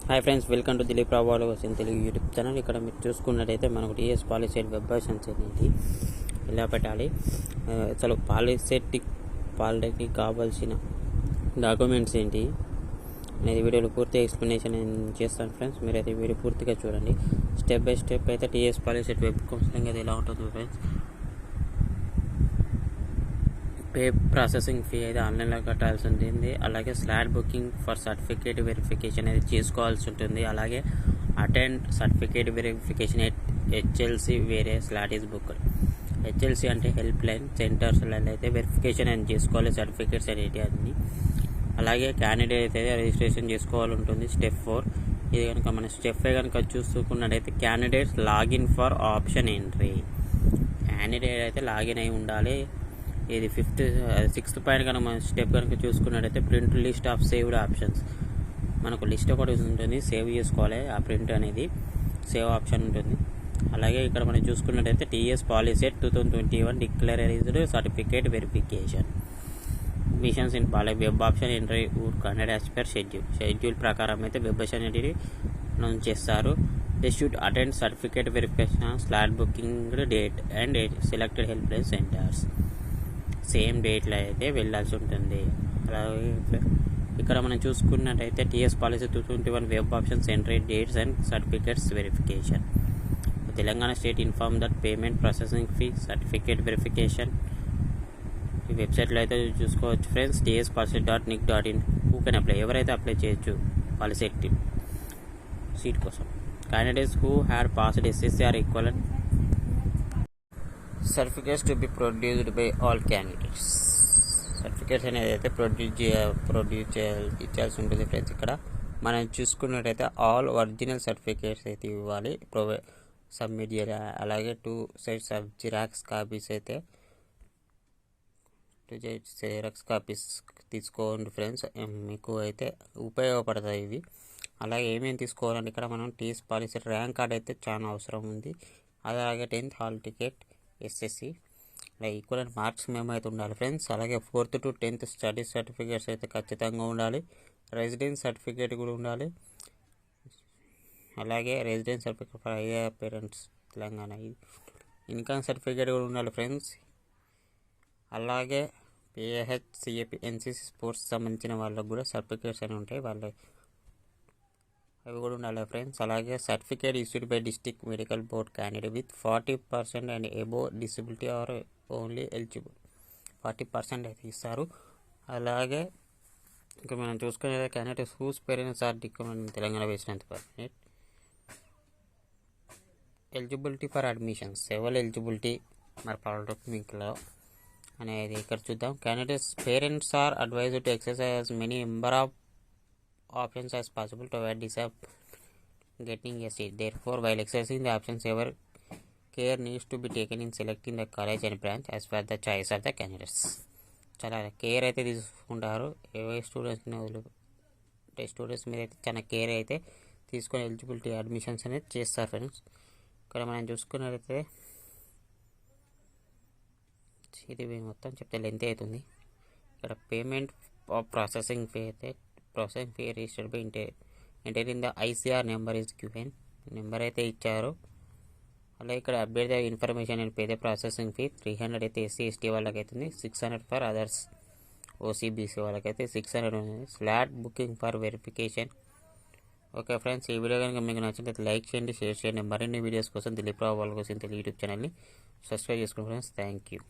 Hi friends, welcome to Dileep Rao వచ్చిన Telugu YouTube channel. ఇక్కడ మీరు చూసుకున్నట్టయితే మనకు టీఎస్ పాలిసెట్ వెబ్ వర్షన్స్ అనేది ఎలా పెట్టాలి, అసలు పాలిటెక్నిక్ కావాల్సిన డాక్యుమెంట్స్ ఏంటి అనేది వీడియోలో పూర్తిగా ఎక్స్ప్లెనేషన్ నేను చేస్తాను ఫ్రెండ్స్. మీరైతే వీడియో పూర్తిగా చూడండి. స్టెప్ బై స్టెప్ అయితే టీఎస్ పాలిసెట్ వెబ్ కౌన్సిలింగ్ అది ఎలా ఉంటుందో ఫ్రెండ్స్. పే ప్రాసెసింగ్ ఫీ అయితే ఆన్లైన్లో కట్టాల్సి ఉంటుంది. అలాగే slot booking for certificate verification అయితే చేసుకోవాల్సి ఉంటుంది. అలాగే అటెండ్ సర్టిఫికేట్ వెరిఫికేషన్ హెచ్ఎల్సి వేరే స్లాట్ ఈజ్ బుక్డ్. హెచ్ఎల్సి అంటే హెల్ప్ లైన్ సెంటర్స్లో అయితే వెరిఫికేషన్ అని చేసుకోవాలి సర్టిఫికేట్స్ అనేవి అన్ని. అలాగే క్యాండిడేట్ అయితే రిజిస్ట్రేషన్ చేసుకోవాలి ఉంటుంది. స్టెప్ 4 ఇది కనుక మన స్టెప్ 5 కనుక చూసుకున్నట్టయితే candidates login for option entry. Candidate అయితే లాగిన్ అయి ఉండాలి. ఇది 6th పాయింట్ కనుక మన స్టెప్ కనుక చూసుకున్నట్టయితే print list of saved options. మనకు లిస్ట్ ఒకటి ఉంటుంది, సేవ్ చేసుకోవాలి. ఆ ప్రింట్ అనేది సేవ్ ఆప్షన్ ఉంటుంది. అలాగే ఇక్కడ మనం చూసుకున్నట్టయితే TS POLYCET 2021 declared certificate verification missions in web option entry conduct as per schedule ప్రకారం అయితే వెబ్ ఆప్షన్ అనేది అనౌన్స్ చేస్తారు. They should attend certificate verification slot booking date and selected help line centres. Same డేట్లో అయితే వెళ్ళాల్సి ఉంటుంది. అలాగే ఇక్కడ మనం చూసుకున్నట్టయితే TS policy 2021 web options entry dates and certificates verification. Telangana state inform that payment processing fee certificate verification ఈ వెబ్సైట్లో అయితే చూసుకోవచ్చు friends. tspolicy.nic.in who can apply, ఎవరైతే అప్లై చేయొచ్చు పాలిసెట్ సీట్ కోసం. Candidates who had passed SSC are equivalent certificates to be produced by all candidates. Certificates అనేది అయితే produce ఇచ్చాల్సి ఉంటుంది ఫ్రెండ్స్. ఇక్కడ మనం చూసుకున్నట్టయితే ఆల్ ఒరిజినల్ సర్టిఫికేట్స్ అయితే ఇవ్వాలి, సబ్మిట్ చేయాలి. అలాగే 2 sets ఆఫ్ జిరాక్స్ కాపీస్ అయితే 2 జిరాక్స్ కాపీస్ తీసుకోండి ఫ్రెండ్స్, మీకు అయితే ఉపయోగపడతాయి ఇవి. అలాగే ఏమేమి తీసుకోవాలంటే ఇక్కడ మనం టీఎస్ పాలిసీ ర్యాంక్ కార్డ్ అయితే చాలా అవసరం ఉంది. అలాగే 10th హాల్ టికెట్, ఎస్ఎస్సి ఇలా ఈక్వల్ మార్క్స్ మేము అయితే ఉండాలి ఫ్రెండ్స్. అలాగే 4th to 10th study certificates అయితే ఖచ్చితంగా ఉండాలి. రెసిడెన్స్ సర్టిఫికేట్ కూడా ఉండాలి. అలాగే residence certificate for IR parents Telangana, income certificate కూడా ఉండాలి ఫ్రెండ్స్. అలాగే పిఏహెచ్, సిఏపి, ఎన్సిసి స్పోర్ట్స్ సంబంధించిన వాళ్ళకు కూడా సర్టిఫికేట్స్ అని ఉంటాయి, అవి కూడా ఉండాలి ఫ్రెండ్స్. అలాగే certificate issued by district medical board candidate with 40% and above disability are only eligible 40% అయితే ఇస్తారు. అలాగే ఇంకా మనం చూసుకునే candidates whose parents are declined Telangana based permanent eligibility for admissions. ఎవరు ఎలిజిబిలిటీ మరి పాలిటెక్నిక్లో అనేది ఇక్కడ చూద్దాం. Candidates parents are advised to exercise many number of options as possible to avoid getting a seat. Therefore, while exercising the options, ever care needs to be taken in selecting the college and branch as per the choice of the candidates. చాలా care అయితే తీసుకుంటారు. ఏ students మీద అయితే చాలా care అయితే తీసుకొని eligibility admissions అనేది చేస్తారు ఫ్రెండ్స్. ఇక్కడ మనం చూసుకున్నట్లయితే ఇది మొత్తం చెప్తే లెంత్ అవుతుంది. ఇక్కడ పేమెంట్ ఆఫ్ ప్రాసెసింగ్ ఫీ అయితే processing fee registered by enter in the ICR number is given. Number అయితే ఇచ్చారు. అలాగే ఇక్కడ update the information and pay the processing fee 300 అయితే ఎస్సీ ఎస్టీ వాళ్ళకి అవుతుంది, 600 ఫర్ అదర్స్ ఓసీబీసీ వాళ్ళకైతే 600 ఉంది. Slot booking for verification. Okay friends, ఈ వీడియో కనుక మీకు నచ్చినట్లయితే లైక్ చేయండి, షేర్ చేయండి. మరిన్ని వీడియోస్ కోసం దిలీప్ రావు వాళ్ళ కోసం తెలుగు యూట్యూబ్ ఛానల్ని సబ్స్క్రైబ్ చేసుకోండి ఫ్రెండ్స్. Thank you.